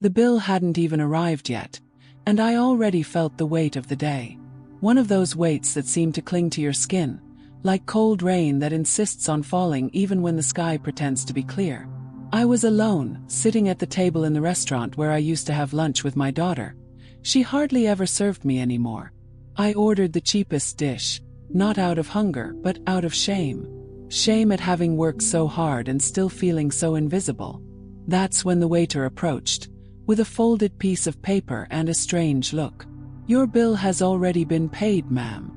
The bill hadn't even arrived yet, and I already felt the weight of the day. One of those weights that seem to cling to your skin, like cold rain that insists on falling even when the sky pretends to be clear. I was alone, sitting at the table in the restaurant where I used to have lunch with my daughter. She hardly ever served me anymore. I ordered the cheapest dish, not out of hunger but out of shame. Shame at having worked so hard and still feeling so invisible. That's when the waiter approached, with a folded piece of paper and a strange look. "Your bill has already been paid, ma'am."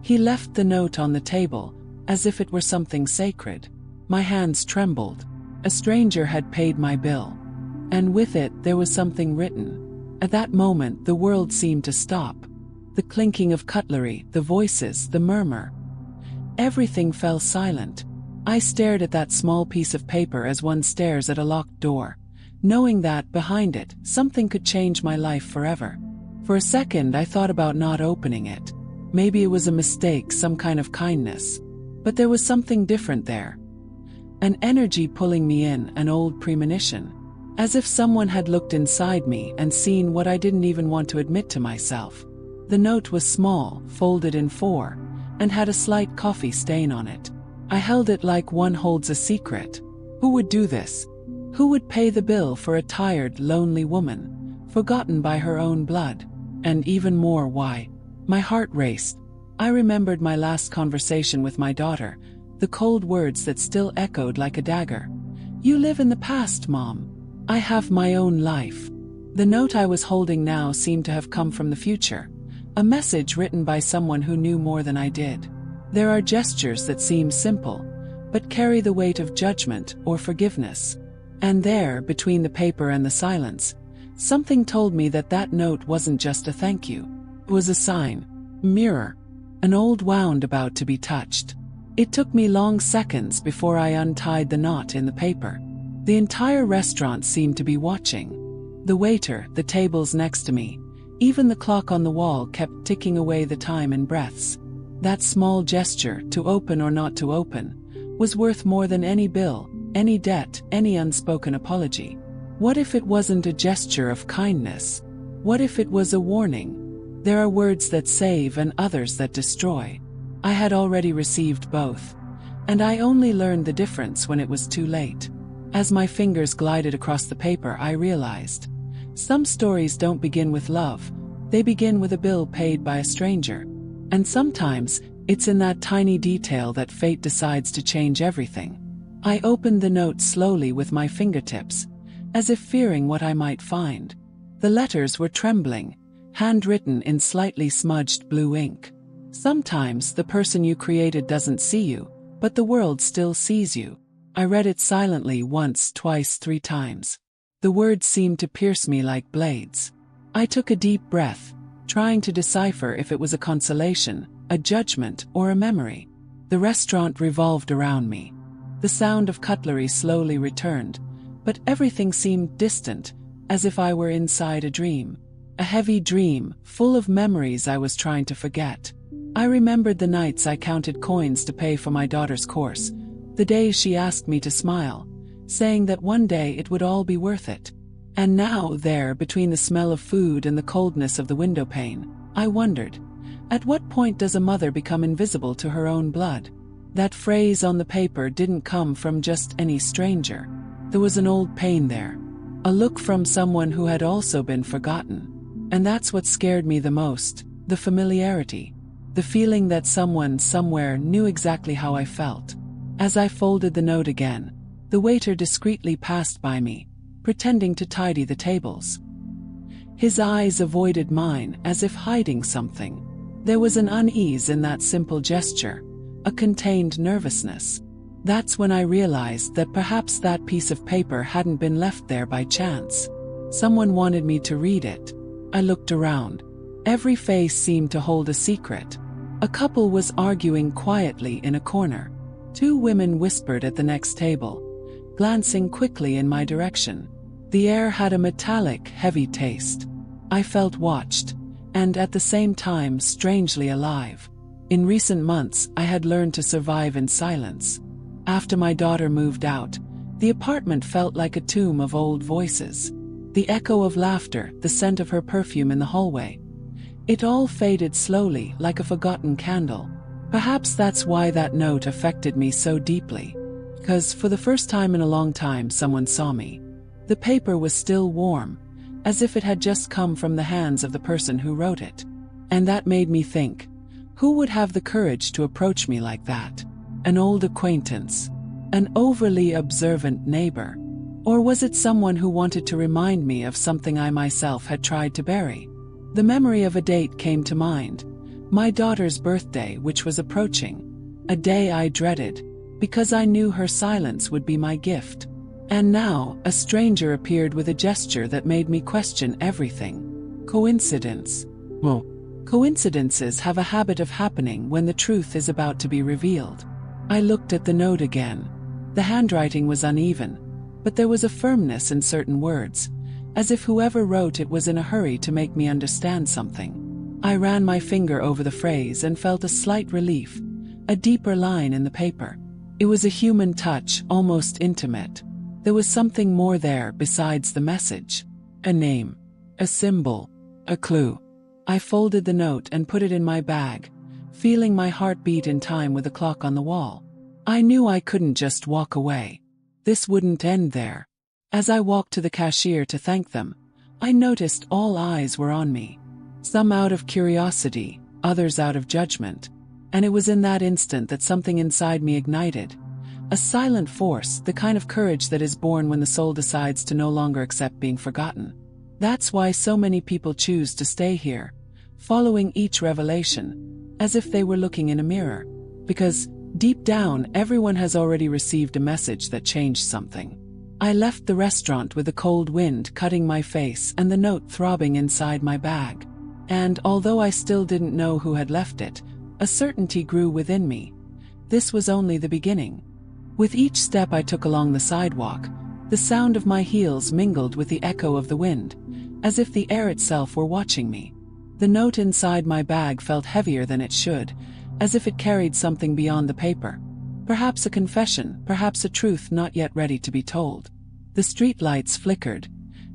He left the note on the table, as if it were something sacred. My hands trembled. A stranger had paid my bill. And with it there was something written. At that moment the world seemed to stop. The clinking of cutlery, the voices, the murmur. Everything fell silent. I stared at that small piece of paper as one stares at a locked door, knowing that, behind it, something could change my life forever. For a second I thought about not opening it. Maybe it was a mistake, some kind of kindness. But there was something different there. An energy pulling me in, an old premonition. As if someone had looked inside me and seen what I didn't even want to admit to myself. The note was small, folded in four, and had a slight coffee stain on it. I held it like one holds a secret. Who would do this? Who would pay the bill for a tired, lonely woman, forgotten by her own blood? And even more, why? My heart raced. I remembered my last conversation with my daughter, the cold words that still echoed like a dagger. "You live in the past, Mom. I have my own life." The note I was holding now seemed to have come from the future, a message written by someone who knew more than I did. There are gestures that seem simple, but carry the weight of judgment or forgiveness. And there, between the paper and the silence, something told me that that note wasn't just a thank you. It was a sign. Mirror. An old wound about to be touched. It took me long seconds before I untied the knot in the paper. The entire restaurant seemed to be watching. The waiter, the tables next to me, even the clock on the wall kept ticking away the time in breaths. That small gesture, to open or not to open, was worth more than any bill, any debt, any unspoken apology. What if it wasn't a gesture of kindness? What if it was a warning? There are words that save and others that destroy. I had already received both, and I only learned the difference when it was too late. As my fingers glided across the paper, I realized, some stories don't begin with love, they begin with a bill paid by a stranger. And sometimes, it's in that tiny detail that fate decides to change everything. I opened the note slowly with my fingertips, as if fearing what I might find. The letters were trembling, handwritten in slightly smudged blue ink. Sometimes the person you created doesn't see you, but the world still sees you. I read it silently once, twice, 3 times. The words seemed to pierce me like blades. I took a deep breath, trying to decipher if it was a consolation, a judgment, or a memory. The restaurant revolved around me. The sound of cutlery slowly returned, but everything seemed distant, as if I were inside a dream. A heavy dream, full of memories I was trying to forget. I remembered the nights I counted coins to pay for my daughter's course, the days she asked me to smile, saying that one day it would all be worth it. And now, there, between the smell of food and the coldness of the window pane, I wondered, at what point does a mother become invisible to her own blood? That phrase on the paper didn't come from just any stranger. There was an old pain there, a look from someone who had also been forgotten. And that's what scared me the most, the familiarity, the feeling that someone somewhere knew exactly how I felt. As I folded the note again, the waiter discreetly passed by me, pretending to tidy the tables. His eyes avoided mine as if hiding something. There was an unease in that simple gesture, a contained nervousness. That's when I realized that perhaps that piece of paper hadn't been left there by chance. Someone wanted me to read it. I looked around. Every face seemed to hold a secret. A couple was arguing quietly in a corner. 2 women whispered at the next table, glancing quickly in my direction. The air had a metallic, heavy taste. I felt watched, and at the same time strangely alive. In recent months, I had learned to survive in silence. After my daughter moved out, the apartment felt like a tomb of old voices. The echo of laughter, the scent of her perfume in the hallway. It all faded slowly, like a forgotten candle. Perhaps that's why that note affected me so deeply. Because for the first time in a long time someone saw me. The paper was still warm, as if it had just come from the hands of the person who wrote it. And that made me think, who would have the courage to approach me like that? An old acquaintance? An overly observant neighbor? Or was it someone who wanted to remind me of something I myself had tried to bury? The memory of a date came to mind. My daughter's birthday, which was approaching. A day I dreaded, because I knew her silence would be my gift. And now, a stranger appeared with a gesture that made me question everything. Coincidence? Well, coincidences have a habit of happening when the truth is about to be revealed. I looked at the note again. The handwriting was uneven, but there was a firmness in certain words, as if whoever wrote it was in a hurry to make me understand something. I ran my finger over the phrase and felt a slight relief, a deeper line in the paper. It was a human touch, almost intimate. There was something more there besides the message. A name, a symbol, a clue. I folded the note and put it in my bag, feeling my heart beat in time with the clock on the wall. I knew I couldn't just walk away. This wouldn't end there. As I walked to the cashier to thank them, I noticed all eyes were on me. Some out of curiosity, others out of judgment. And it was in that instant that something inside me ignited. A silent force, the kind of courage that is born when the soul decides to no longer accept being forgotten. That's why so many people choose to stay here, following each revelation, as if they were looking in a mirror. Because, deep down, everyone has already received a message that changed something. I left the restaurant with the cold wind cutting my face and the note throbbing inside my bag. And although I still didn't know who had left it, a certainty grew within me. This was only the beginning. With each step I took along the sidewalk, the sound of my heels mingled with the echo of the wind, as if the air itself were watching me. The note inside my bag felt heavier than it should, as if it carried something beyond the paper. Perhaps a confession, perhaps a truth not yet ready to be told. The streetlights flickered,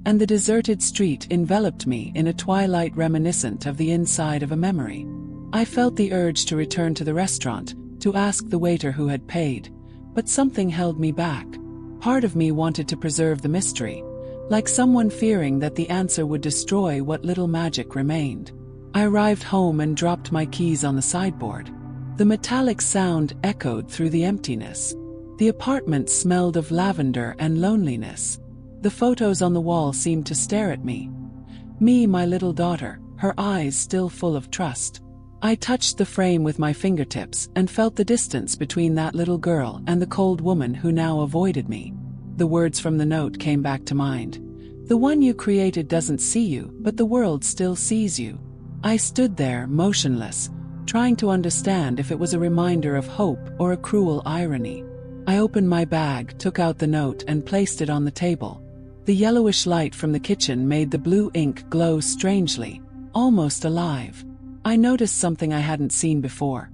and the deserted street enveloped me in a twilight reminiscent of the inside of a memory. I felt the urge to return to the restaurant, to ask the waiter who had paid, but something held me back. Part of me wanted to preserve the mystery, like someone fearing that the answer would destroy what little magic remained. I arrived home and dropped my keys on the sideboard. The metallic sound echoed through the emptiness. The apartment smelled of lavender and loneliness. The photos on the wall seemed to stare at me. Me, my little daughter, her eyes still full of trust. I touched the frame with my fingertips and felt the distance between that little girl and the cold woman who now avoided me. The words from the note came back to mind. The one you created doesn't see you, but the world still sees you. I stood there, motionless, trying to understand if it was a reminder of hope or a cruel irony. I opened my bag, took out the note and placed it on the table. The yellowish light from the kitchen made the blue ink glow strangely, almost alive. I noticed something I hadn't seen before.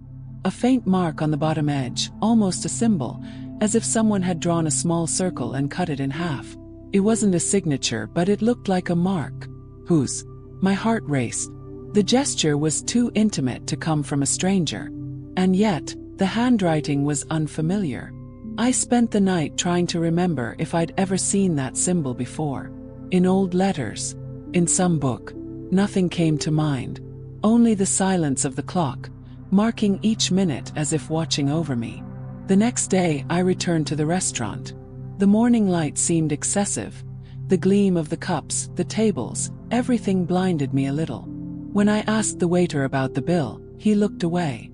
A faint mark on the bottom edge, almost a symbol, as if someone had drawn a small circle and cut it in half. It wasn't a signature, but it looked like a mark. Whose? My heart raced. The gesture was too intimate to come from a stranger. And yet, the handwriting was unfamiliar. I spent the night trying to remember if I'd ever seen that symbol before. In old letters, in some book, nothing came to mind. Only the silence of the clock, marking each minute as if watching over me. The next day, I returned to the restaurant. The morning light seemed excessive. The gleam of the cups, the tables, everything blinded me a little. When I asked the waiter about the bill, he looked away.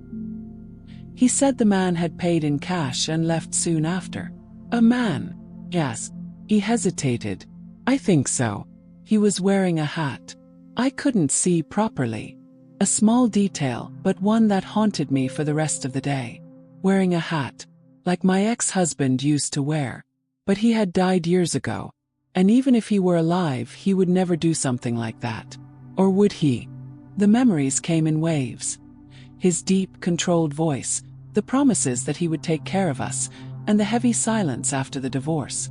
He said the man had paid in cash and left soon after. A man? Yes. He hesitated. I think so. He was wearing a hat. I couldn't see properly. A small detail, but one that haunted me for the rest of the day. Wearing a hat, like my ex-husband used to wear. But he had died years ago. And even if he were alive, he would never do something like that. Or would he? The memories came in waves. His deep, controlled voice, the promises that he would take care of us, and the heavy silence after the divorce.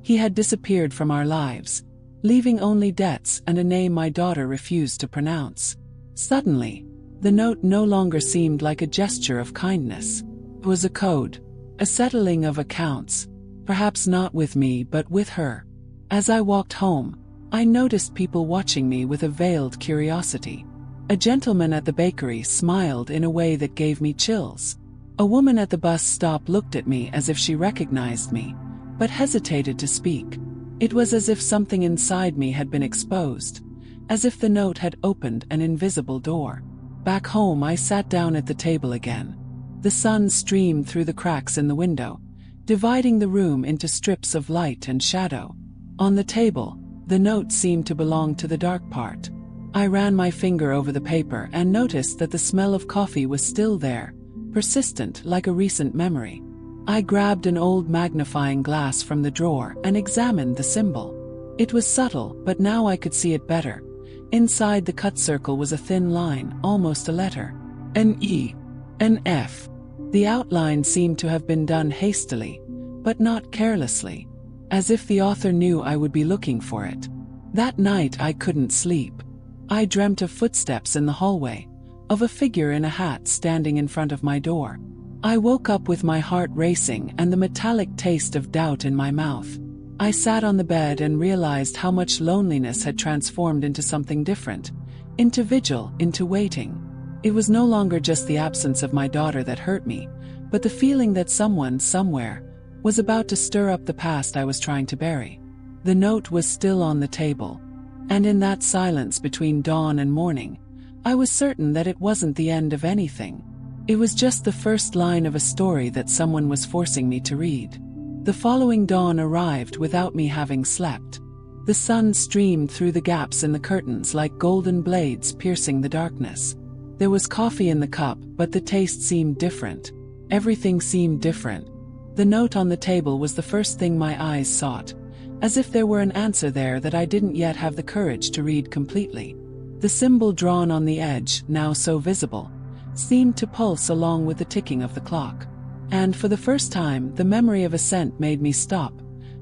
He had disappeared from our lives, leaving only debts and a name my daughter refused to pronounce. Suddenly, the note no longer seemed like a gesture of kindness. It was a code, a settling of accounts, perhaps not with me but with her. As I walked home, I noticed people watching me with a veiled curiosity. A gentleman at the bakery smiled in a way that gave me chills. A woman at the bus stop looked at me as if she recognized me, but hesitated to speak. It was as if something inside me had been exposed, as if the note had opened an invisible door. Back home, I sat down at the table again. The sun streamed through the cracks in the window, dividing the room into strips of light and shadow. On the table, the note seemed to belong to the dark part. I ran my finger over the paper and noticed that the smell of coffee was still there, persistent like a recent memory. I grabbed an old magnifying glass from the drawer and examined the symbol. It was subtle, but now I could see it better. Inside the cut circle was a thin line, almost a letter. An E. An F. The outline seemed to have been done hastily, but not carelessly, as if the author knew I would be looking for it. That night I couldn't sleep. I dreamt of footsteps in the hallway, of a figure in a hat standing in front of my door. I woke up with my heart racing and the metallic taste of doubt in my mouth. I sat on the bed and realized how much loneliness had transformed into something different, into vigil, into waiting. It was no longer just the absence of my daughter that hurt me, but the feeling that someone, somewhere, was about to stir up the past I was trying to bury. The note was still on the table, and in that silence between dawn and morning, I was certain that it wasn't the end of anything. It was just the first line of a story that someone was forcing me to read. The following dawn arrived without me having slept. The sun streamed through the gaps in the curtains like golden blades piercing the darkness. There was coffee in the cup, but the taste seemed different. Everything seemed different. The note on the table was the first thing my eyes sought, as if there were an answer there that I didn't yet have the courage to read completely. The symbol drawn on the edge, now so visible, seemed to pulse along with the ticking of the clock. And for the first time, the memory of a scent made me stop,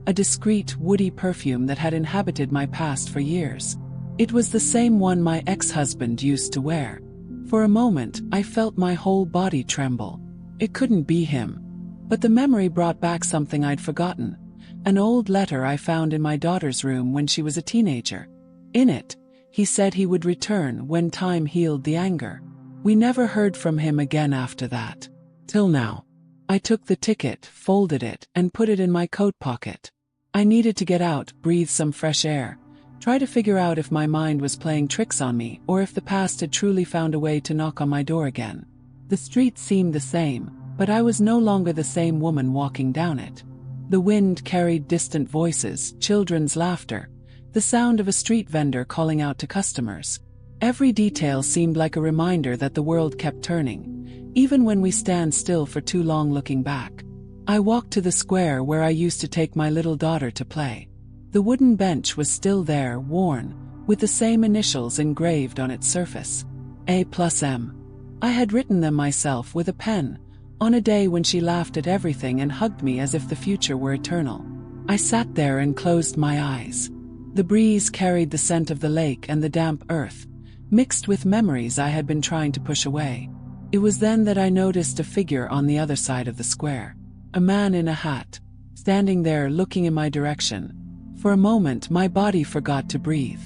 a discreet, woody perfume that had inhabited my past for years. It was the same one my ex-husband used to wear. For a moment, I felt my whole body tremble. It couldn't be him. But the memory brought back something I'd forgotten, an old letter I found in my daughter's room when she was a teenager. In it, he said he would return when time healed the anger. We never heard from him again after that. Till now. I took the ticket, folded it, and put it in my coat pocket. I needed to get out, breathe some fresh air, try to figure out if my mind was playing tricks on me or if the past had truly found a way to knock on my door again. The street seemed the same, but I was no longer the same woman walking down it. The wind carried distant voices, children's laughter, the sound of a street vendor calling out to customers. Every detail seemed like a reminder that the world kept turning, even when we stand still for too long looking back. I walked to the square where I used to take my little daughter to play. The wooden bench was still there, worn, with the same initials engraved on its surface. A+M. I had written them myself with a pen, on a day when she laughed at everything and hugged me as if the future were eternal. I sat there and closed my eyes. The breeze carried the scent of the lake and the damp earth, mixed with memories I had been trying to push away. It was then that I noticed a figure on the other side of the square. A man in a hat, standing there looking in my direction. For a moment my body forgot to breathe.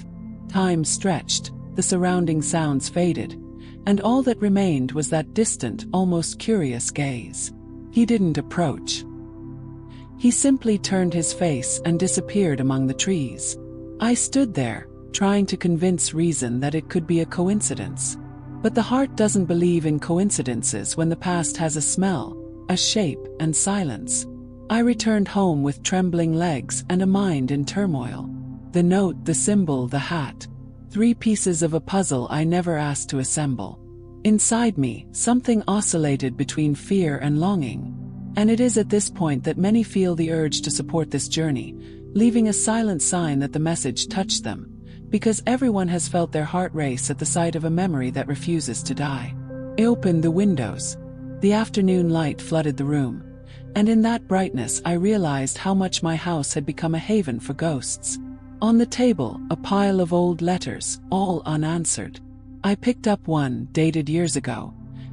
Time stretched, the surrounding sounds faded, and all that remained was that distant, almost curious gaze. He didn't approach. He simply turned his face and disappeared among the trees. I stood there, trying to convince reason that it could be a coincidence. But the heart doesn't believe in coincidences when the past has a smell, a shape, and silence. I returned home with trembling legs and a mind in turmoil. The note, the symbol, the hat. 3 pieces of a puzzle I never asked to assemble. Inside me, something oscillated between fear and longing. And it is at this point that many feel the urge to support this journey, leaving a silent sign that the message touched them, because everyone has felt their heart race at the sight of a memory that refuses to die. I opened the windows. The afternoon light flooded the room, and in that brightness I realized how much my house had become a haven for ghosts. On the table, a pile of old letters, all unanswered. I picked up one, dated years ago,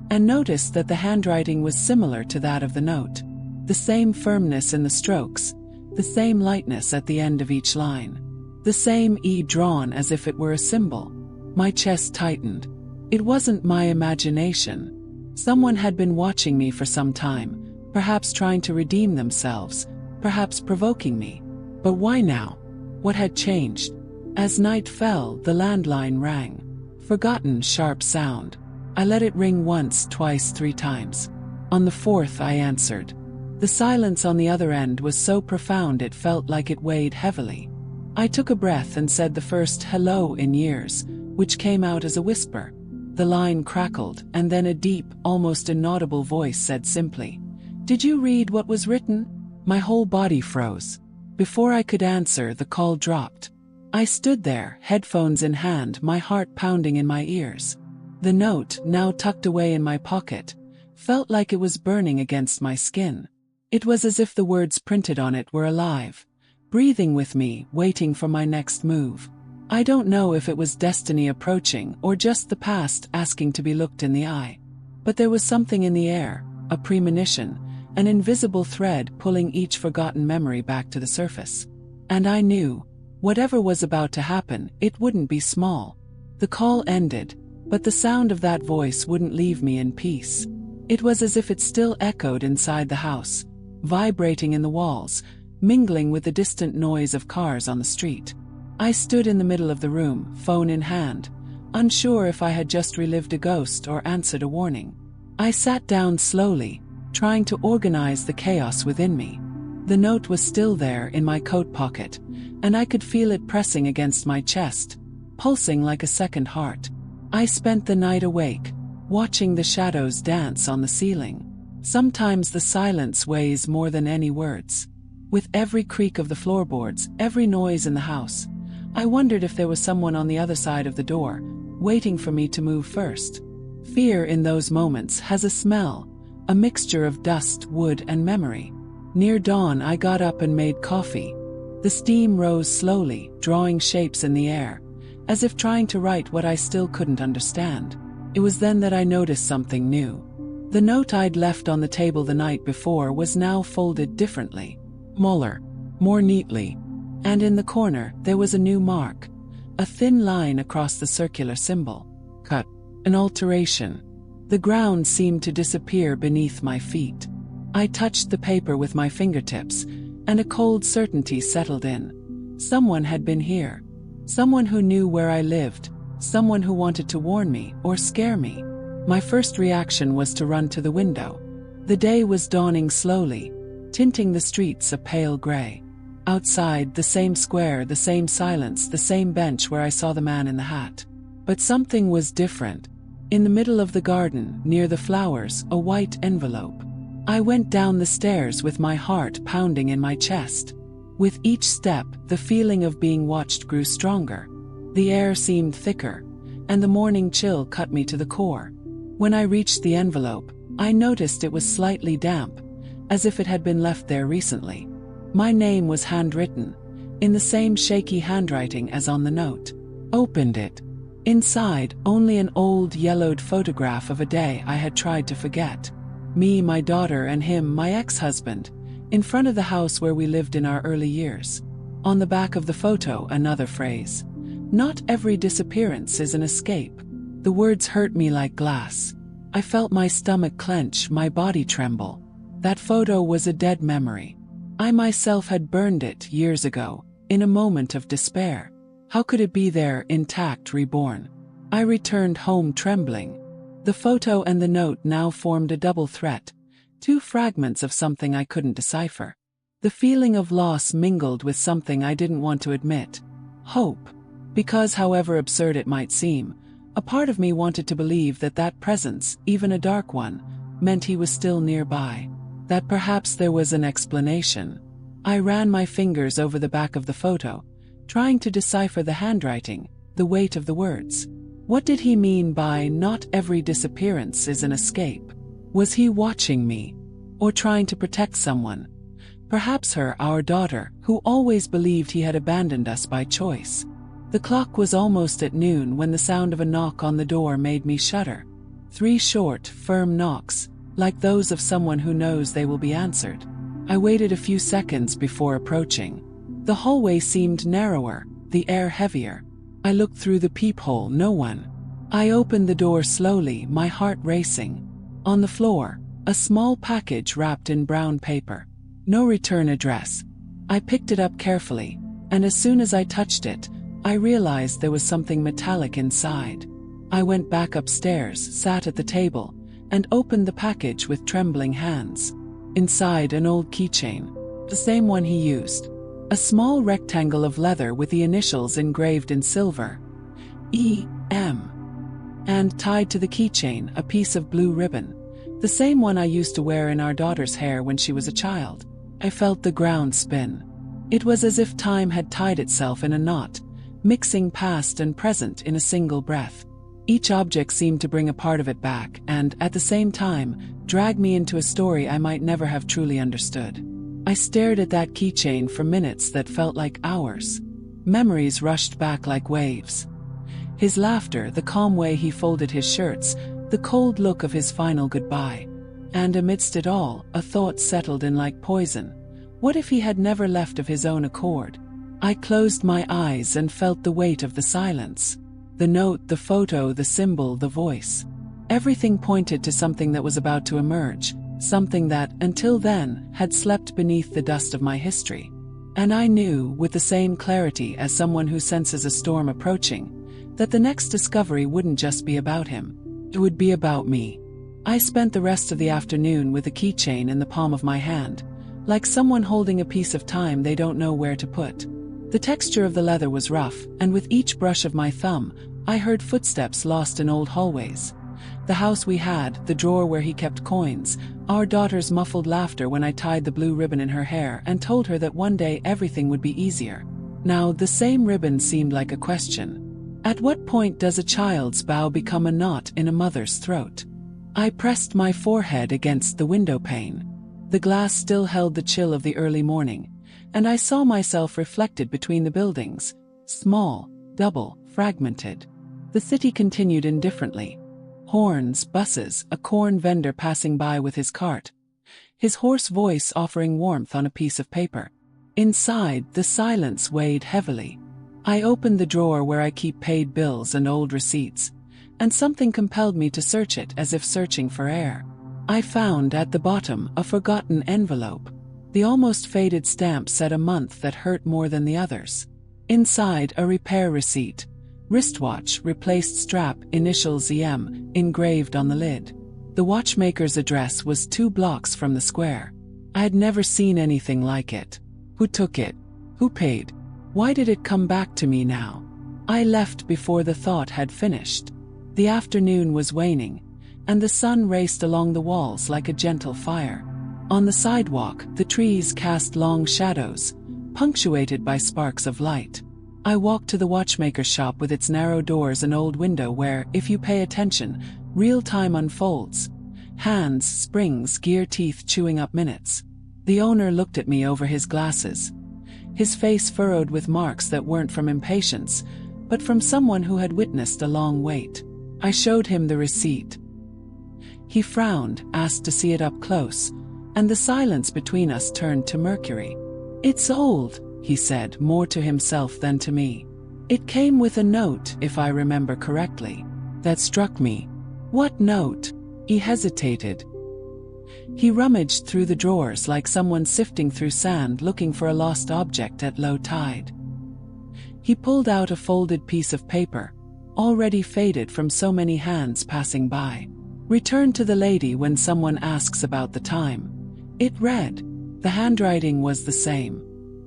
and noticed that the handwriting was similar to that of the note. The same firmness in the strokes, the same lightness at the end of each line. The same E drawn as if it were a symbol. My chest tightened. It wasn't my imagination. Someone had been watching me for some time, perhaps trying to redeem themselves, perhaps provoking me. But why now? What had changed? As night fell, the landline rang. Forgotten sharp sound. I let it ring once, twice, 3 times. On the 4th I answered. The silence on the other end was so profound it felt like it weighed heavily. I took a breath and said the first hello in years, which came out as a whisper. The line crackled, and then a deep, almost inaudible voice said simply, "Did you read what was written?" My whole body froze. Before I could answer, the call dropped. I stood there, headphones in hand, my heart pounding in my ears. The note, now tucked away in my pocket, felt like it was burning against my skin. It was as if the words printed on it were alive, breathing with me, waiting for my next move. I don't know if it was destiny approaching or just the past asking to be looked in the eye. But there was something in the air, a premonition, an invisible thread pulling each forgotten memory back to the surface. And I knew, whatever was about to happen, it wouldn't be small. The call ended, but the sound of that voice wouldn't leave me in peace. It was as if it still echoed inside the house, vibrating in the walls, mingling with the distant noise of cars on the street. I stood in the middle of the room, phone in hand, unsure if I had just relived a ghost or answered a warning. I sat down slowly, trying to organize the chaos within me. The note was still there in my coat pocket, and I could feel it pressing against my chest, pulsing like a second heart. I spent the night awake, watching the shadows dance on the ceiling. Sometimes the silence weighs more than any words. With every creak of the floorboards, every noise in the house, I wondered if there was someone on the other side of the door, waiting for me to move first. Fear in those moments has a smell, a mixture of dust, wood, and memory. Near dawn I got up and made coffee. The steam rose slowly, drawing shapes in the air, as if trying to write what I still couldn't understand. It was then that I noticed something new. The note I'd left on the table the night before was now folded differently, smaller, more neatly, and in the corner there was a new mark, a thin line across the circular symbol. Cut. An alteration. The ground seemed to disappear beneath my feet. I touched the paper with my fingertips, and a cold certainty settled in. Someone had been here. Someone who knew where I lived. Someone who wanted to warn me or scare me. My first reaction was to run to the window. The day was dawning slowly, tinting the streets a pale gray. Outside, the same square, the same silence, the same bench where I saw the man in the hat. But something was different. In the middle of the garden, near the flowers, a white envelope. I went down the stairs with my heart pounding in my chest. With each step, the feeling of being watched grew stronger. The air seemed thicker, and the morning chill cut me to the core. When I reached the envelope, I noticed it was slightly damp, as if it had been left there recently. My name was handwritten, in the same shaky handwriting as on the note. Opened it. Inside, only an old yellowed photograph of a day I had tried to forget. Me, my daughter, and him, my ex-husband, in front of the house where we lived in our early years. On the back of the photo, another phrase. Not every disappearance is an escape. The words hurt me like glass. I felt my stomach clench, my body tremble. That photo was a dead memory. I myself had burned it years ago, in a moment of despair. How could it be there, intact, reborn? I returned home trembling. The photo and the note now formed a double threat, 2 fragments of something I couldn't decipher. The feeling of loss mingled with something I didn't want to admit. Hope. Because however absurd it might seem, a part of me wanted to believe that that presence, even a dark one, meant he was still nearby. That perhaps there was an explanation. I ran my fingers over the back of the photo, trying to decipher the handwriting, the weight of the words. What did he mean by "not every disappearance is an escape"? Was he watching me? Or trying to protect someone? Perhaps our daughter, who always believed he had abandoned us by choice. The clock was almost at noon when the sound of a knock on the door made me shudder. 3 short, firm knocks, like those of someone who knows they will be answered. I waited a few seconds before approaching. The hallway seemed narrower, the air heavier. I looked through the peephole, no one. I opened the door slowly, my heart racing. On the floor, a small package wrapped in brown paper. No return address. I picked it up carefully, and as soon as I touched it, I realized there was something metallic inside. I went back upstairs, sat at the table, and opened the package with trembling hands. Inside, an old keychain, the same one he used. A small rectangle of leather with the initials engraved in silver. E.M. And tied to the keychain, a piece of blue ribbon, the same one I used to wear in our daughter's hair when she was a child. I felt the ground spin. It was as if time had tied itself in a knot, mixing past and present in a single breath. Each object seemed to bring a part of it back and, at the same time, drag me into a story I might never have truly understood. I stared at that keychain for minutes that felt like hours. Memories rushed back like waves. His laughter, the calm way he folded his shirts, the cold look of his final goodbye. And amidst it all, a thought settled in like poison. What if he had never left of his own accord? I closed my eyes and felt the weight of the silence. The note, the photo, the symbol, the voice. Everything pointed to something that was about to emerge, something that, until then, had slept beneath the dust of my history. And I knew, with the same clarity as someone who senses a storm approaching, that the next discovery wouldn't just be about him. It would be about me. I spent the rest of the afternoon with the keychain in the palm of my hand, like someone holding a piece of time they don't know where to put. The texture of the leather was rough, and with each brush of my thumb, I heard footsteps lost in old hallways. The house we had, the drawer where he kept coins, our daughter's muffled laughter when I tied the blue ribbon in her hair and told her that one day everything would be easier. Now, the same ribbon seemed like a question. At what point does a child's bow become a knot in a mother's throat? I pressed my forehead against the window pane. The glass still held the chill of the early morning, and I saw myself reflected between the buildings, small, double, fragmented. The city continued indifferently. Horns, buses, a corn vendor passing by with his cart. His hoarse voice offering warmth on a piece of paper. Inside, the silence weighed heavily. I opened the drawer where I keep paid bills and old receipts, and something compelled me to search it as if searching for air. I found, at the bottom, a forgotten envelope. The almost faded stamp said a month that hurt more than the others. Inside, a repair receipt. Wristwatch, replaced strap, initials EM, engraved on the lid. The watchmaker's address was 2 blocks from the square. I had never seen anything like it. Who took it? Who paid? Why did it come back to me now? I left before the thought had finished. The afternoon was waning, and the sun raced along the walls like a gentle fire. On the sidewalk, the trees cast long shadows, punctuated by sparks of light. I walked to the watchmaker's shop with its narrow doors and old window where, if you pay attention, real time unfolds. Hands, springs, gear teeth chewing up minutes. The owner looked at me over his glasses. His face furrowed with marks that weren't from impatience, but from someone who had witnessed a long wait. I showed him the receipt. He frowned, asked to see it up close, and the silence between us turned to mercury. "It's old," he said, more to himself than to me. "It came with a note, if I remember correctly." That struck me. "What note?" He hesitated. He rummaged through the drawers like someone sifting through sand looking for a lost object at low tide. He pulled out a folded piece of paper, already faded from so many hands passing by. "Return to the lady when someone asks about the time." It read. The handwriting was the same.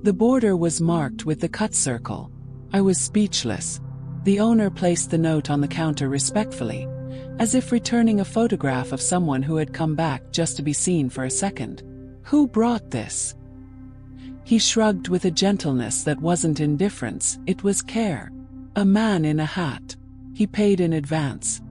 The border was marked with the cut circle. I was speechless. The owner placed the note on the counter respectfully, as if returning a photograph of someone who had come back just to be seen for a second. "Who brought this?" He shrugged with a gentleness that wasn't indifference, it was care. "A man in a hat. He paid in advance.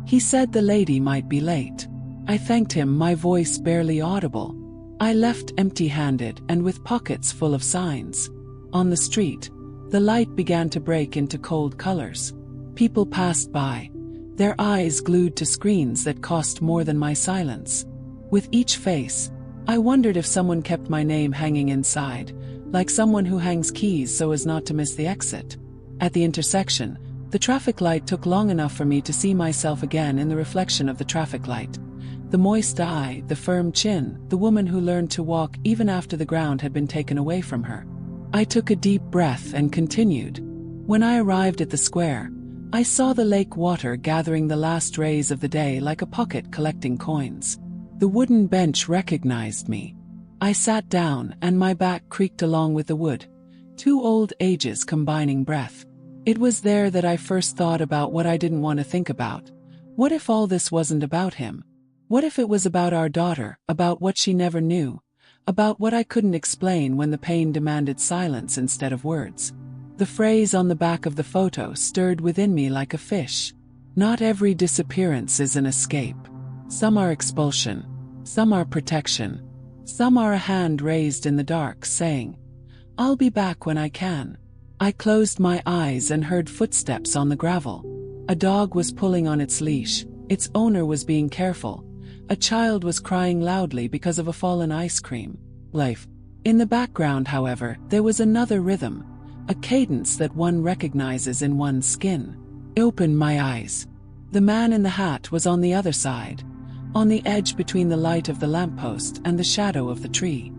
He said the lady might be late." I thanked him, my voice barely audible. I left empty-handed and with pockets full of signs. On the street, the light began to break into cold colors. People passed by, their eyes glued to screens that cost more than my silence. With each face, I wondered if someone kept my name hanging inside, like someone who hangs keys so as not to miss the exit. At the intersection, the traffic light took long enough for me to see myself again in the reflection of the traffic light. The moist eye, the firm chin, the woman who learned to walk even after the ground had been taken away from her. I took a deep breath and continued. When I arrived at the square, I saw the lake water gathering the last rays of the day like a pocket collecting coins. The wooden bench recognized me. I sat down and my back creaked along with the wood. Two old ages combining breath. It was there that I first thought about what I didn't want to think about. What if all this wasn't about him? What if it was about our daughter, about what she never knew, about what I couldn't explain when the pain demanded silence instead of words? The phrase on the back of the photo stirred within me like a fish. Not every disappearance is an escape. Some are expulsion. Some are protection. Some are a hand raised in the dark saying, "I'll be back when I can." I closed my eyes and heard footsteps on the gravel. A dog was pulling on its leash. Its owner was being careful. A child was crying loudly because of a fallen ice cream. Life. In the background, however, there was another rhythm, a cadence that one recognizes in one's skin. I opened my eyes. The man in the hat was on the other side, on the edge between the light of the lamppost and the shadow of the tree.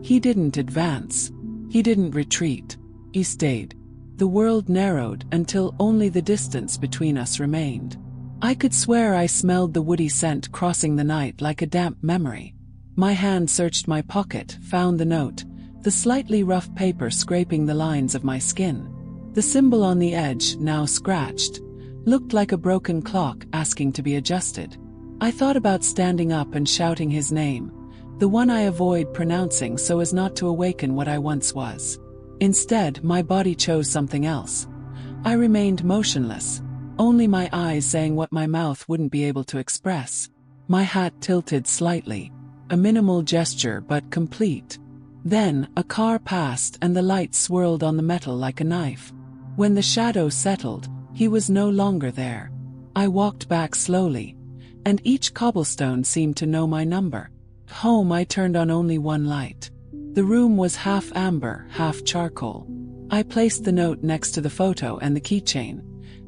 He didn't advance. He didn't retreat. He stayed. The world narrowed until only the distance between us remained. I could swear I smelled the woody scent crossing the night like a damp memory. My hand searched my pocket, found the note, the slightly rough paper scraping the lines of my skin. The symbol on the edge, now scratched, looked like a broken clock asking to be adjusted. I thought about standing up and shouting his name, the one I avoid pronouncing so as not to awaken what I once was. Instead, my body chose something else. I remained motionless, only my eyes saying what my mouth wouldn't be able to express. My hat tilted slightly, a minimal gesture but complete. Then, a car passed and the light swirled on the metal like a knife. When the shadow settled, he was no longer there. I walked back slowly, and each cobblestone seemed to know my number. Home, I turned on only one light. The room was half amber, half charcoal. I placed the note next to the photo and the keychain,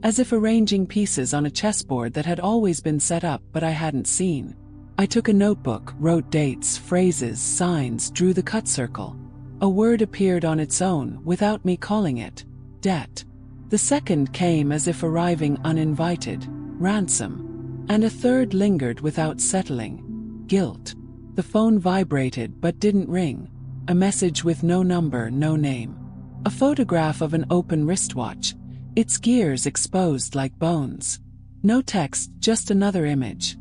as if arranging pieces on a chessboard that had always been set up but I hadn't seen. I took a notebook, wrote dates, phrases, signs, drew the cut circle. A word appeared on its own, without me calling it. Debt. The second came as if arriving uninvited. Ransom. And a third lingered without settling. Guilt. The phone vibrated but didn't ring. A message with no number, no name. A photograph of an open wristwatch, its gears exposed like bones. No text, just another image.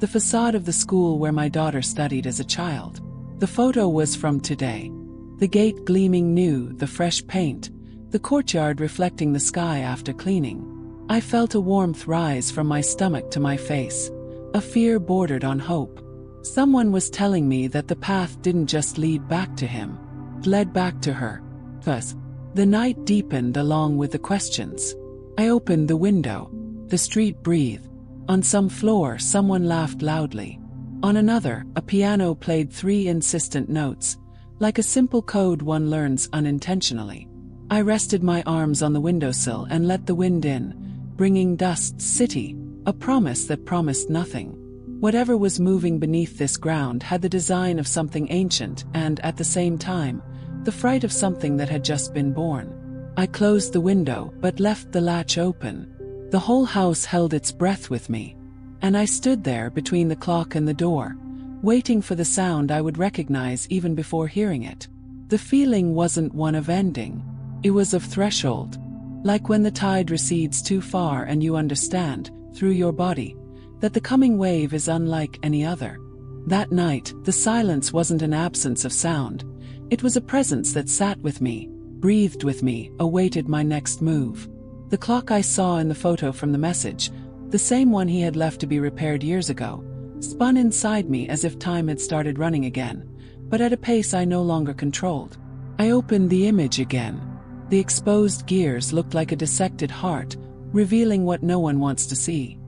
The facade of the school where my daughter studied as a child. The photo was from today. The gate gleaming new, the fresh paint, the courtyard reflecting the sky after cleaning. I felt a warmth rise from my stomach to my face. A fear bordered on hope. Someone was telling me that the path didn't just lead back to him. It led back to her. Thus, the night deepened along with the questions. I opened the window. The street breathed. On some floor, someone laughed loudly. On another, a piano played 3 insistent notes, like a simple code one learns unintentionally. I rested my arms on the windowsill and let the wind in, bringing dust, city, a promise that promised nothing. Whatever was moving beneath this ground had the design of something ancient and, at the same time, the fright of something that had just been born. I closed the window but left the latch open. The whole house held its breath with me, and I stood there between the clock and the door, waiting for the sound I would recognize even before hearing it. The feeling wasn't one of ending. It was of threshold, like when the tide recedes too far and you understand, through your body, that the coming wave is unlike any other. That night, the silence wasn't an absence of sound. It was a presence that sat with me, breathed with me, awaited my next move. The clock I saw in the photo from the message, the same one he had left to be repaired years ago, spun inside me as if time had started running again, but at a pace I no longer controlled. I opened the image again. The exposed gears looked like a dissected heart, revealing what no one wants to see.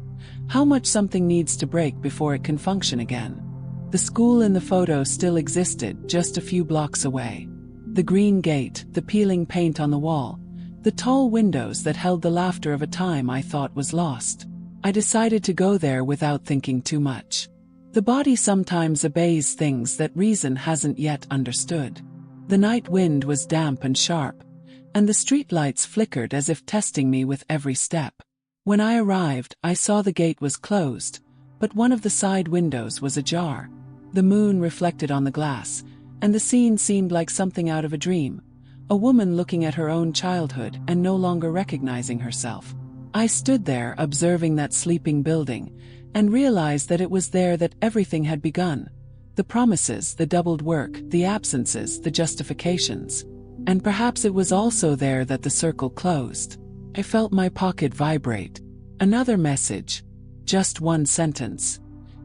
How much something needs to break before it can function again. The school in the photo still existed, just a few blocks away. The green gate, the peeling paint on the wall, the tall windows that held the laughter of a time I thought was lost. I decided to go there without thinking too much. The body sometimes obeys things that reason hasn't yet understood. The night wind was damp and sharp, and the streetlights flickered as if testing me with every step. When I arrived, I saw the gate was closed, but one of the side windows was ajar. The moon reflected on the glass, and the scene seemed like something out of a dream. A woman looking at her own childhood and no longer recognizing herself. I stood there observing that sleeping building, and realized that it was there that everything had begun. The promises, the doubled work, the absences, the justifications. And perhaps it was also there that the circle closed. I felt my pocket vibrate. Another message. Just one sentence.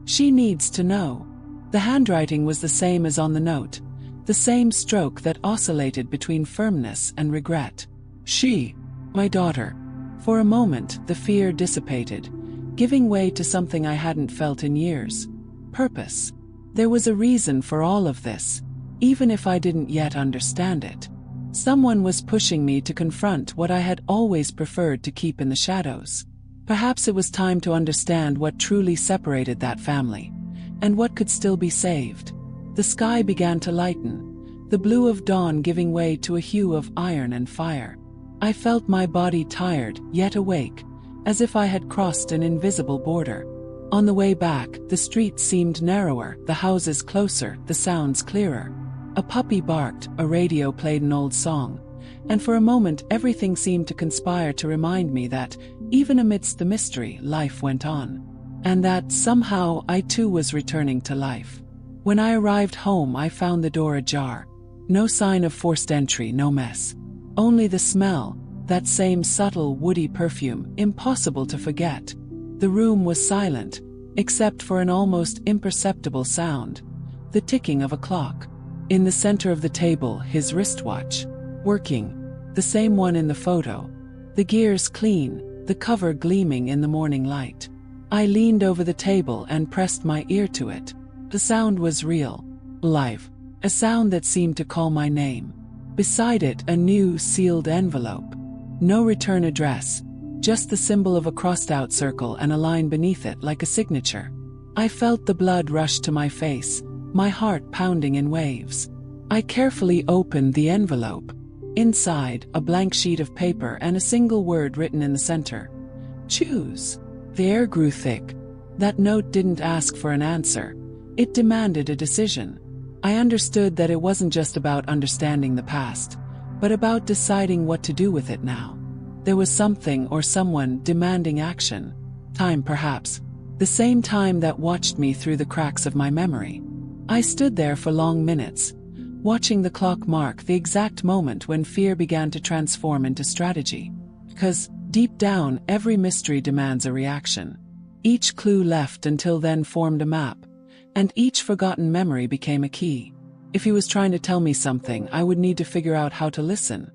She needs to know. The handwriting was the same as on the note. The same stroke that oscillated between firmness and regret. She, my daughter. For a moment, the fear dissipated, giving way to something I hadn't felt in years. Purpose. There was a reason for all of this, even if I didn't yet understand it. Someone was pushing me to confront what I had always preferred to keep in the shadows. Perhaps it was time to understand what truly separated that family, and what could still be saved. The sky began to lighten, the blue of dawn giving way to a hue of iron and fire. I felt my body tired, yet awake, as if I had crossed an invisible border. On the way back, the streets seemed narrower, the houses closer, the sounds clearer. A puppy barked, a radio played an old song, and for a moment everything seemed to conspire to remind me that, even amidst the mystery, life went on. And that, somehow, I too was returning to life. When I arrived home, I found the door ajar. No sign of forced entry, no mess. Only the smell, that same subtle woody perfume, impossible to forget. The room was silent, except for an almost imperceptible sound. The ticking of a clock. In the center of the table, his wristwatch. Working. The same one in the photo. The gears clean, the cover gleaming in the morning light. I leaned over the table and pressed my ear to it. The sound was real. Live. A sound that seemed to call my name. Beside it, a new, sealed envelope. No return address. Just the symbol of a crossed-out circle and a line beneath it like a signature. I felt the blood rush to my face, my heart pounding in waves. I carefully opened the envelope. Inside, a blank sheet of paper and a single word written in the center. Choose. The air grew thick. That note didn't ask for an answer. It demanded a decision. I understood that it wasn't just about understanding the past, but about deciding what to do with it now. There was something or someone demanding action. Time, perhaps. The same time that watched me through the cracks of my memory. I stood there for long minutes, watching the clock mark the exact moment when fear began to transform into strategy. Because, deep down, every mystery demands a reaction. Each clue left until then formed a map, and each forgotten memory became a key. If he was trying to tell me something, I would need to figure out how to listen.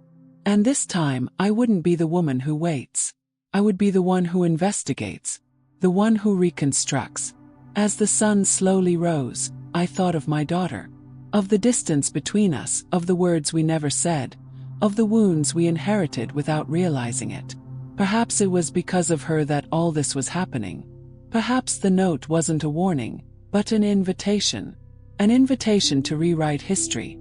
And this time, I wouldn't be the woman who waits. I would be the one who investigates, the one who reconstructs. As the sun slowly rose, I thought of my daughter, of the distance between us, of the words we never said, of the wounds we inherited without realizing it. Perhaps it was because of her that all this was happening. Perhaps the note wasn't a warning, but an invitation to rewrite history,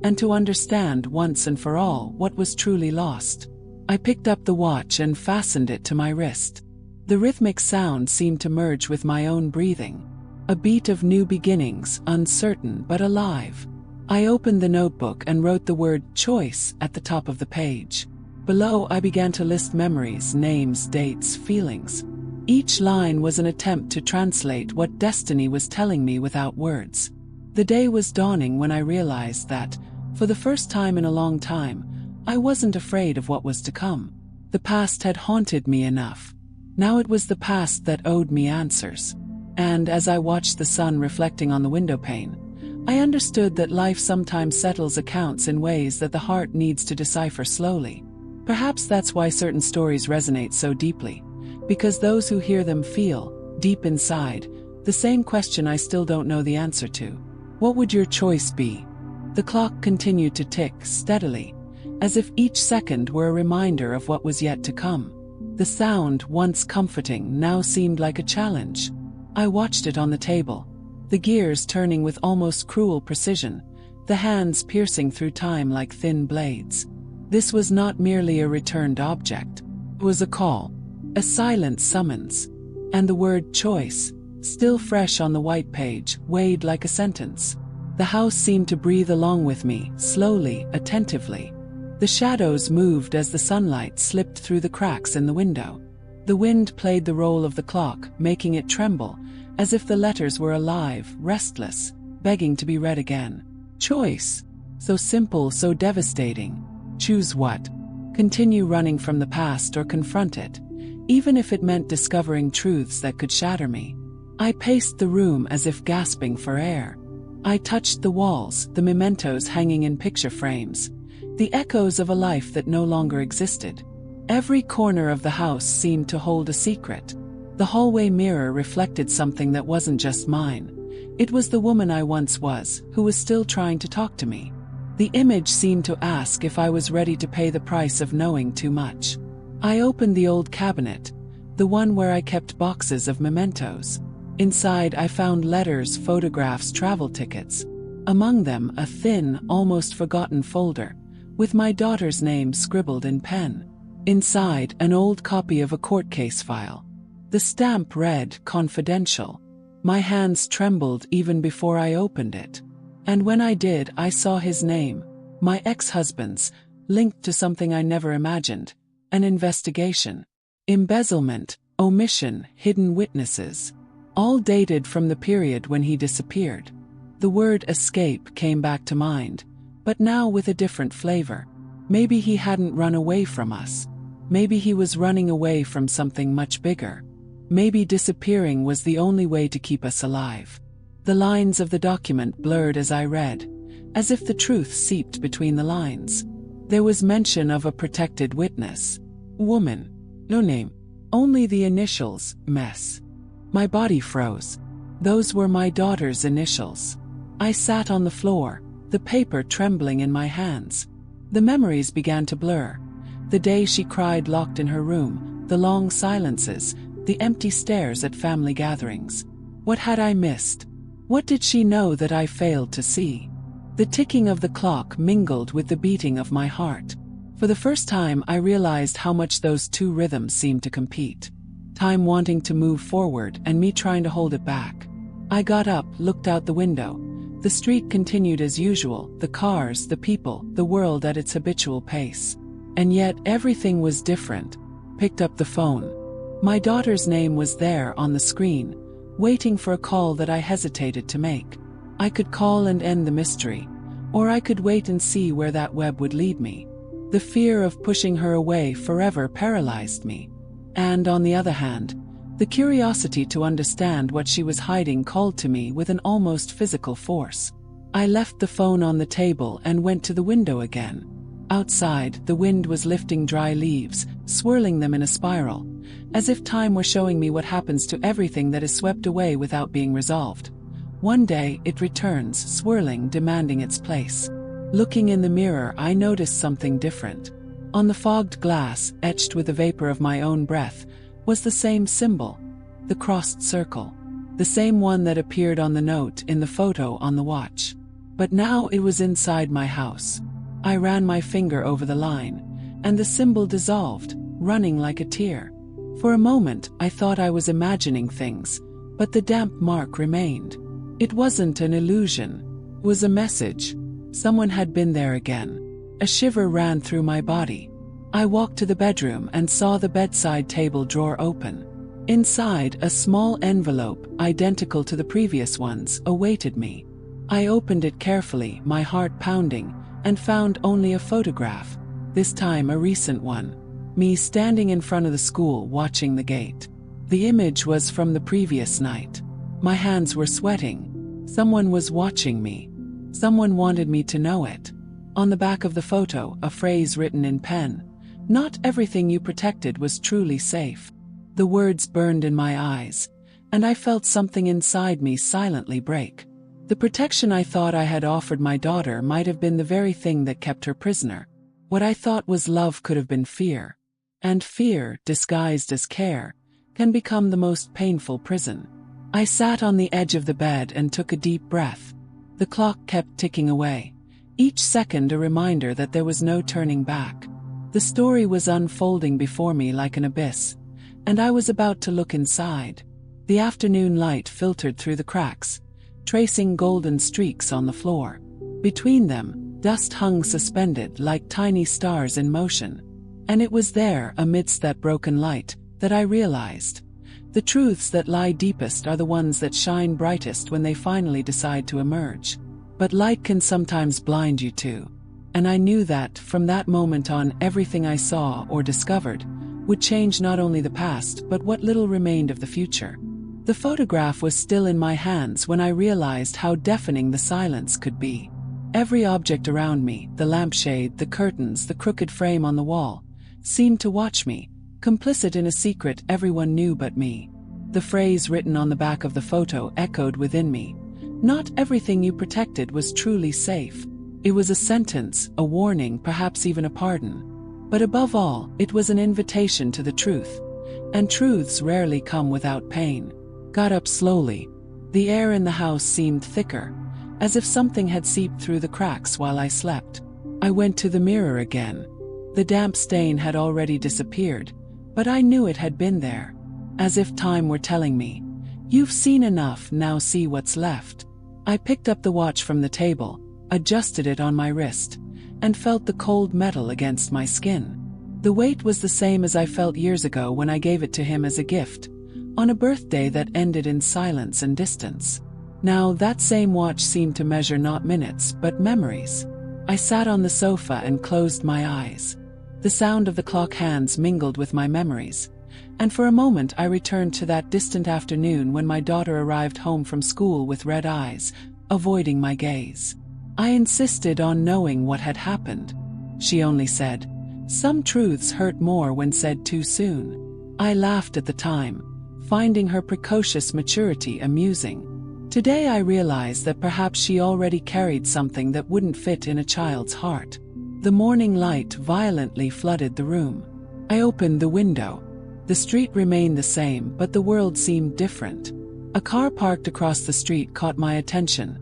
and to understand once and for all what was truly lost. I picked up the watch and fastened it to my wrist. The rhythmic sound seemed to merge with my own breathing. A beat of new beginnings, uncertain but alive. I opened the notebook and wrote the word choice at the top of the page. Below, I began to list memories, names, dates, feelings. Each line was an attempt to translate what destiny was telling me without words. The day was dawning when I realized that, for the first time in a long time, I wasn't afraid of what was to come. The past had haunted me enough. Now it was the past that owed me answers. And as I watched the sun reflecting on the windowpane, I understood that life sometimes settles accounts in ways that the heart needs to decipher slowly. Perhaps that's why certain stories resonate so deeply, because those who hear them feel, deep inside, the same question I still don't know the answer to. What would your choice be? The clock continued to tick steadily, as if each second were a reminder of what was yet to come. The sound, once comforting, now seemed like a challenge. I watched it on the table, the gears turning with almost cruel precision, the hands piercing through time like thin blades. This was not merely a returned object. It was a call, a silent summons. And the word choice, still fresh on the white page, weighed like a sentence. The house seemed to breathe along with me, slowly, attentively. The shadows moved as the sunlight slipped through the cracks in the window. The wind played the roll of the clock, making it tremble, as if the letters were alive, restless, begging to be read again. Choice. So simple, so devastating. Choose what? Continue running from the past or confront it, even if it meant discovering truths that could shatter me. I paced the room as if gasping for air. I touched the walls, the mementos hanging in picture frames, the echoes of a life that no longer existed. Every corner of the house seemed to hold a secret. The hallway mirror reflected something that wasn't just mine. It was the woman I once was, who was still trying to talk to me. The image seemed to ask if I was ready to pay the price of knowing too much. I opened the old cabinet, the one where I kept boxes of mementos. Inside I found letters, photographs, travel tickets. Among them a thin, almost forgotten folder, with my daughter's name scribbled in pen. Inside, an old copy of a court case file. The stamp read, "Confidential." My hands trembled even before I opened it. And when I did, I saw his name, my ex-husband's, linked to something I never imagined. An investigation. Embezzlement, omission, hidden witnesses. All dated from the period when he disappeared. The word escape came back to mind, but now with a different flavor. Maybe he hadn't run away from us. Maybe he was running away from something much bigger. Maybe disappearing was the only way to keep us alive. The lines of the document blurred as I read, as if the truth seeped between the lines. There was mention of a protected witness. Woman. No name. Only the initials, Mess. My body froze. Those were my daughter's initials. I sat on the floor, the paper trembling in my hands. The memories began to blur. The day she cried locked in her room, the long silences, the empty stares at family gatherings. What had I missed? What did she know that I failed to see? The ticking of the clock mingled with the beating of my heart. For the first time I realized how much those two rhythms seemed to compete. Time wanting to move forward and me trying to hold it back. I got up, looked out the window. The street continued as usual, the cars, the people, the world at its habitual pace. And yet everything was different. Picked up the phone. My daughter's name was there on the screen, waiting for a call that I hesitated to make. I could call and end the mystery, or I could wait and see where that web would lead me. The fear of pushing her away forever paralyzed me. And on the other hand, the curiosity to understand what she was hiding called to me with an almost physical force. I left the phone on the table and went to the window again. Outside, the wind was lifting dry leaves, swirling them in a spiral, as if time were showing me what happens to everything that is swept away without being resolved. One day, it returns, swirling, demanding its place. Looking in the mirror, I noticed something different. On the fogged glass, etched with the vapor of my own breath, was the same symbol, the crossed circle, the same one that appeared on the note in the photo on the watch. But now it was inside my house. I ran my finger over the line, and the symbol dissolved, running like a tear. For a moment, I thought I was imagining things, but the damp mark remained. It wasn't an illusion. It was a message. Someone had been there again. A shiver ran through my body. I walked to the bedroom and saw the bedside table drawer open. Inside, a small envelope, identical to the previous ones, awaited me. I opened it carefully, my heart pounding, and found only a photograph, this time a recent one. Me standing in front of the school watching the gate. The image was from the previous night. My hands were sweating. Someone was watching me. Someone wanted me to know it. On the back of the photo, a phrase written in pen. Not everything you protected was truly safe. The words burned in my eyes, and I felt something inside me silently break. The protection I thought I had offered my daughter might have been the very thing that kept her prisoner. What I thought was love could have been fear. And fear, disguised as care, can become the most painful prison. I sat on the edge of the bed and took a deep breath. The clock kept ticking away, each second a reminder that there was no turning back. The story was unfolding before me like an abyss, and I was about to look inside. The afternoon light filtered through the cracks, tracing golden streaks on the floor. Between them, dust hung suspended like tiny stars in motion. And it was there, amidst that broken light, that I realized. The truths that lie deepest are the ones that shine brightest when they finally decide to emerge. But light can sometimes blind you too. And I knew that, from that moment on, everything I saw or discovered would change not only the past but what little remained of the future. The photograph was still in my hands when I realized how deafening the silence could be. Every object around me, the lampshade, the curtains, the crooked frame on the wall, seemed to watch me, complicit in a secret everyone knew but me. The phrase written on the back of the photo echoed within me. Not everything you protected was truly safe. It was a sentence, a warning, perhaps even a pardon. But above all, it was an invitation to the truth. And truths rarely come without pain. Got up slowly. The air in the house seemed thicker, as if something had seeped through the cracks while I slept. I went to the mirror again. The damp stain had already disappeared, but I knew it had been there. As if time were telling me, "You've seen enough, now see what's left." I picked up the watch from the table, adjusted it on my wrist, and felt the cold metal against my skin. The weight was the same as I felt years ago when I gave it to him as a gift, on a birthday that ended in silence and distance. Now that same watch seemed to measure not minutes but memories. I sat on the sofa and closed my eyes. The sound of the clock hands mingled with my memories, and for a moment I returned to that distant afternoon when my daughter arrived home from school with red eyes, avoiding my gaze. I insisted on knowing what had happened. She only said, "Some truths hurt more when said too soon." I laughed at the time, finding her precocious maturity amusing. Today I realize that perhaps she already carried something that wouldn't fit in a child's heart. The morning light violently flooded the room. I opened the window. The street remained the same, but the world seemed different. A car parked across the street caught my attention.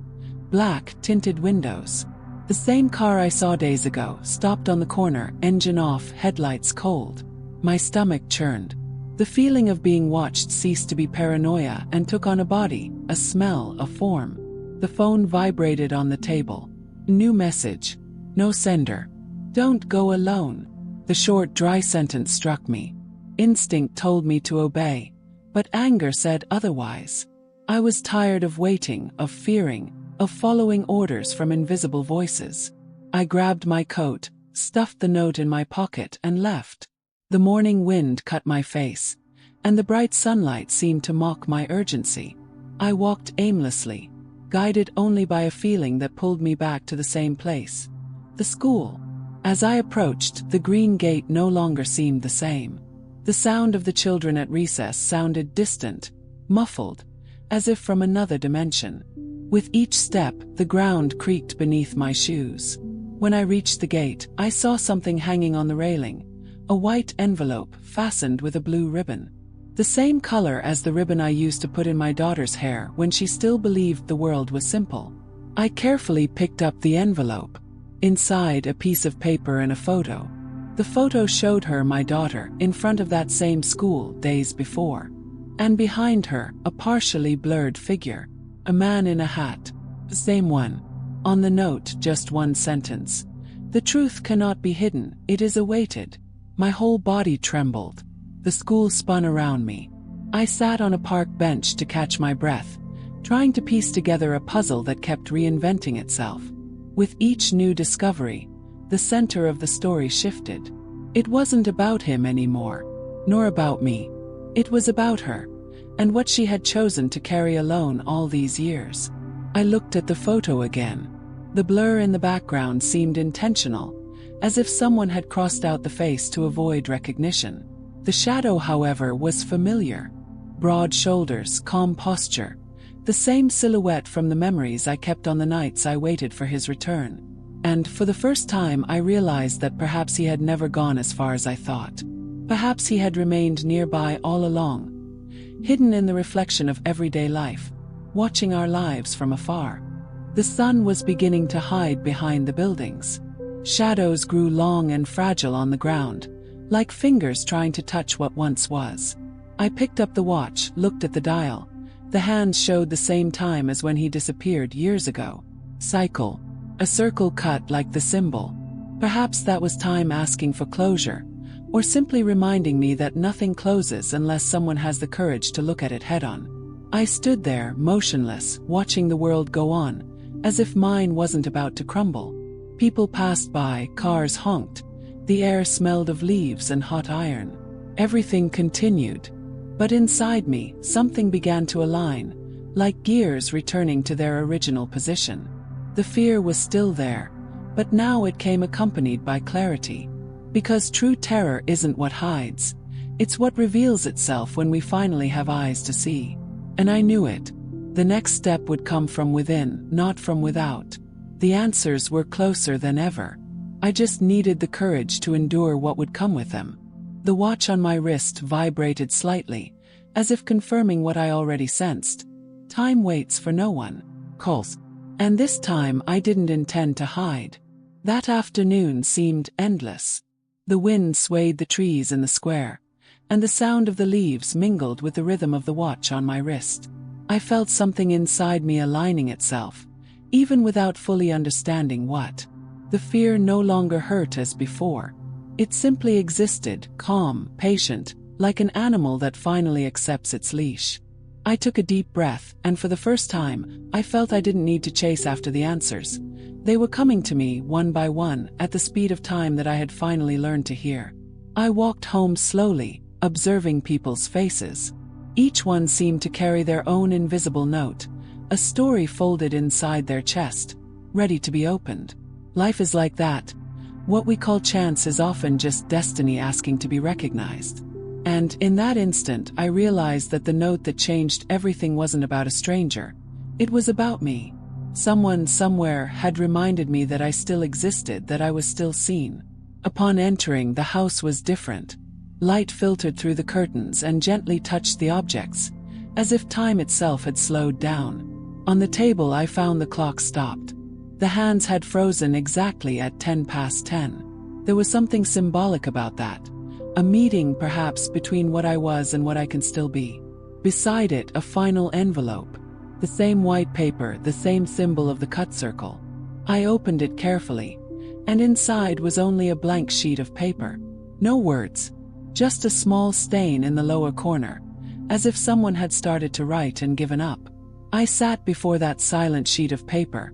Black, tinted windows. The same car I saw days ago, stopped on the corner, engine off, headlights cold. My stomach churned. The feeling of being watched ceased to be paranoia and took on a body, a smell, a form. The phone vibrated on the table. New message. No sender. Don't go alone. The short, dry sentence struck me. Instinct told me to obey, but anger said otherwise. I was tired of waiting, of fearing, of following orders from invisible voices. I grabbed my coat, stuffed the note in my pocket, and left. The morning wind cut my face, and the bright sunlight seemed to mock my urgency. I walked aimlessly, guided only by a feeling that pulled me back to the same place. The school. As I approached, the green gate no longer seemed the same. The sound of the children at recess sounded distant, muffled, as if from another dimension. With each step, the ground creaked beneath my shoes. When I reached the gate, I saw something hanging on the railing, a white envelope fastened with a blue ribbon. The same color as the ribbon I used to put in my daughter's hair when she still believed the world was simple. I carefully picked up the envelope. Inside, a piece of paper and a photo. The photo showed her, my daughter, in front of that same school days before. And behind her, a partially blurred figure. A man in a hat. The same one. On the note, just one sentence. "The truth cannot be hidden, it is awaited." My whole body trembled. The school spun around me. I sat on a park bench to catch my breath, trying to piece together a puzzle that kept reinventing itself. With each new discovery, the center of the story shifted. It wasn't about him anymore, nor about me. It was about her, and what she had chosen to carry alone all these years. I looked at the photo again. The blur in the background seemed intentional, as if someone had crossed out the face to avoid recognition. The shadow, however, was familiar. Broad shoulders, calm posture, the same silhouette from the memories I kept on the nights I waited for his return. And for the first time I realized that perhaps he had never gone as far as I thought. Perhaps he had remained nearby all along, hidden in the reflection of everyday life, watching our lives from afar. The sun was beginning to hide behind the buildings. Shadows grew long and fragile on the ground, like fingers trying to touch what once was. I picked up the watch, looked at the dial. The hands showed the same time as when he disappeared years ago. Cycle. A circle cut like the symbol. Perhaps that was time asking for closure, or simply reminding me that nothing closes unless someone has the courage to look at it head-on. I stood there, motionless, watching the world go on, as if mine wasn't about to crumble. People passed by, cars honked. The air smelled of leaves and hot iron. Everything continued. But inside me, something began to align, like gears returning to their original position. The fear was still there, but now it came accompanied by clarity. Because true terror isn't what hides, it's what reveals itself when we finally have eyes to see. And I knew it. The next step would come from within, not from without. The answers were closer than ever. I just needed the courage to endure what would come with them. The watch on my wrist vibrated slightly, as if confirming what I already sensed. Time waits for no one. Calls. And this time I didn't intend to hide. That afternoon seemed endless. The wind swayed the trees in the square, and the sound of the leaves mingled with the rhythm of the watch on my wrist. I felt something inside me aligning itself, even without fully understanding what. The fear no longer hurt as before. It simply existed, calm, patient, like an animal that finally accepts its leash. I took a deep breath, and for the first time, I felt I didn't need to chase after the answers. They were coming to me, one by one, at the speed of time that I had finally learned to hear. I walked home slowly, observing people's faces. Each one seemed to carry their own invisible note, a story folded inside their chest, ready to be opened. Life is like that. What we call chance is often just destiny asking to be recognized. And in that instant, I realized that the note that changed everything wasn't about a stranger. It was about me. Someone somewhere had reminded me that I still existed, that I was still seen. Upon entering, the house was different. Light filtered through the curtains and gently touched the objects, as if time itself had slowed down. On the table I found the clock stopped. The hands had frozen exactly at 10 past 10. There was something symbolic about that. A meeting, perhaps, between what I was and what I can still be. Beside it, a final envelope. The same white paper, the same symbol of the cut circle. I opened it carefully, and inside was only a blank sheet of paper. No words. Just a small stain in the lower corner, as if someone had started to write and given up. I sat before that silent sheet of paper,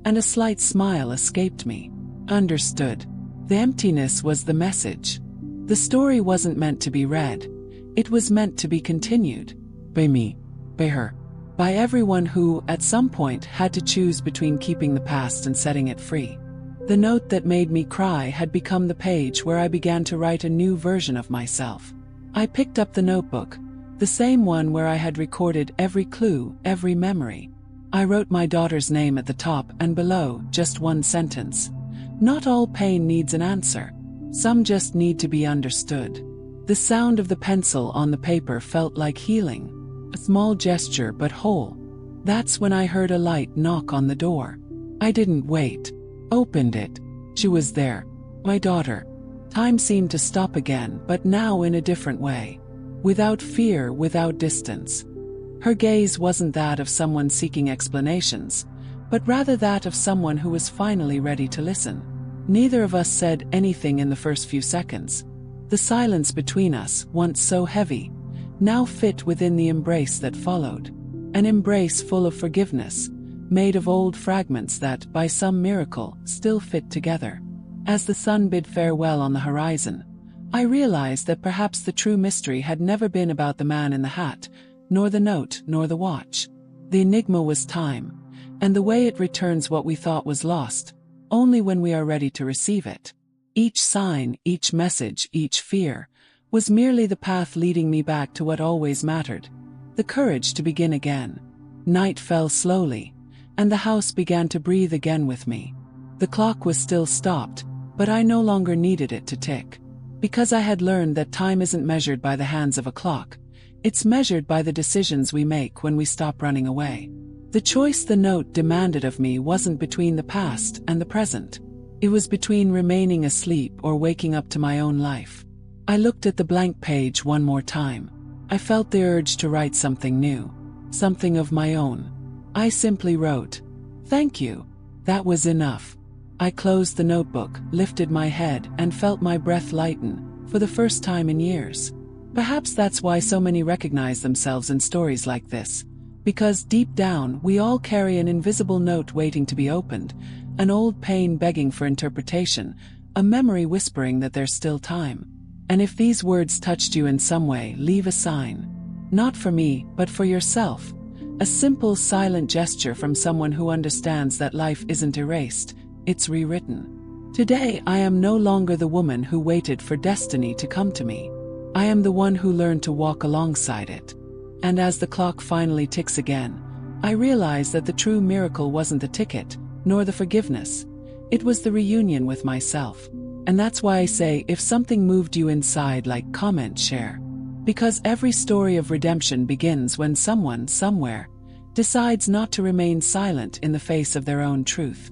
and a slight smile escaped me. Understood. The emptiness was the message. The story wasn't meant to be read. It was meant to be continued. By me. By her. By everyone who, at some point, had to choose between keeping the past and setting it free. The note that made me cry had become the page where I began to write a new version of myself. I picked up the notebook, the same one where I had recorded every clue, every memory. I wrote my daughter's name at the top, and below, just one sentence. Not all pain needs an answer. Some just need to be understood. The sound of the pencil on the paper felt like healing. A small gesture, but whole. That's when I heard a light knock on the door. I didn't wait. Opened it. She was there. My daughter. Time seemed to stop again, but now in a different way. Without fear, without distance. Her gaze wasn't that of someone seeking explanations, but rather that of someone who was finally ready to listen. Neither of us said anything in the first few seconds. The silence between us, once so heavy, now fit within the embrace that followed. An embrace full of forgiveness, made of old fragments that, by some miracle, still fit together. As the sun bid farewell on the horizon, I realized that perhaps the true mystery had never been about the man in the hat, nor the note, nor the watch. The enigma was time, and the way it returns what we thought was lost, only when we are ready to receive it. Each sign, each message, each fear, was merely the path leading me back to what always mattered, the courage to begin again. Night fell slowly, and the house began to breathe again with me. The clock was still stopped, but I no longer needed it to tick. Because I had learned that time isn't measured by the hands of a clock, it's measured by the decisions we make when we stop running away. The choice the note demanded of me wasn't between the past and the present. It was between remaining asleep or waking up to my own life. I looked at the blank page one more time. I felt the urge to write something new, something of my own. I simply wrote, "Thank you." That was enough. I closed the notebook, lifted my head, and felt my breath lighten, for the first time in years. Perhaps that's why so many recognize themselves in stories like this. Because deep down, we all carry an invisible note waiting to be opened, an old pain begging for interpretation, a memory whispering that there's still time. And if these words touched you in some way, leave a sign. Not for me, but for yourself. A simple, silent gesture from someone who understands that life isn't erased, it's rewritten. Today, I am no longer the woman who waited for destiny to come to me. I am the one who learned to walk alongside it. And as the clock finally ticks again, I realize that the true miracle wasn't the ticket, nor the forgiveness. It was the reunion with myself. And that's why I say, if something moved you inside, like, comment, share. Because every story of redemption begins when someone, somewhere, decides not to remain silent in the face of their own truth.